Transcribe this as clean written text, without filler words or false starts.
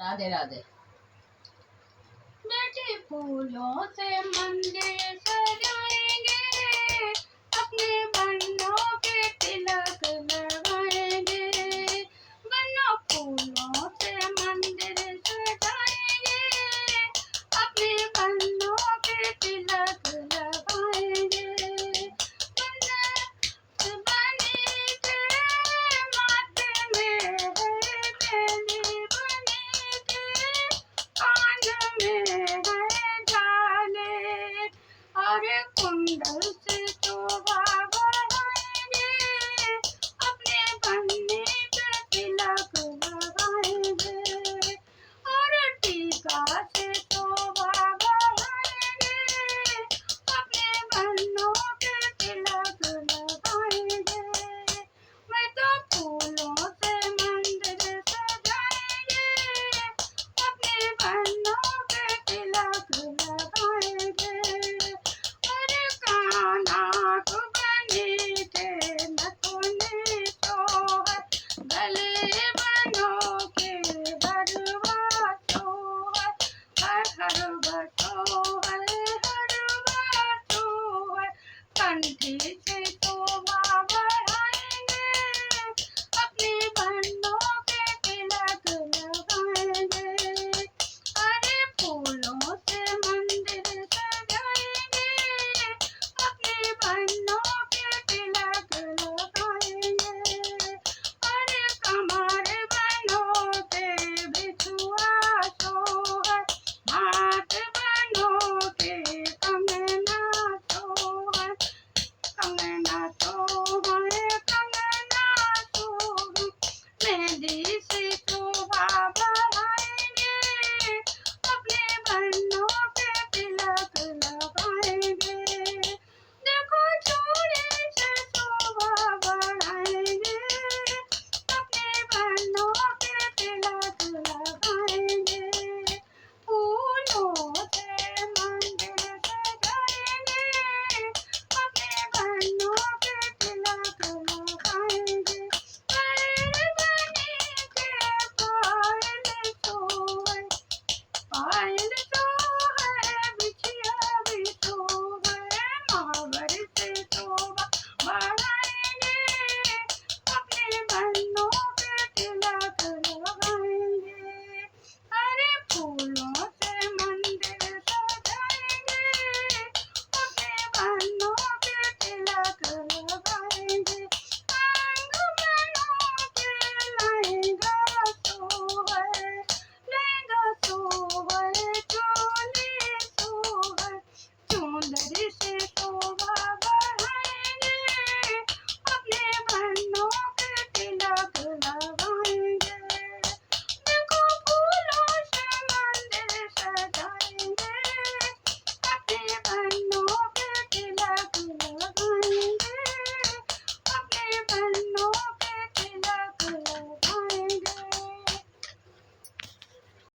राधे राधे। बेटी फूलों से मंदिर सजाएंगे, अपने बन्नों के तिलक लगाएंगे। बन्नों फूलों से मंदिर सजाएंगे, अपने बन्नों के तिलक लगाएंगे। बन्नत बनी के माथे में है मेहंदी, बनी के कान में है झाले, और कुंडल से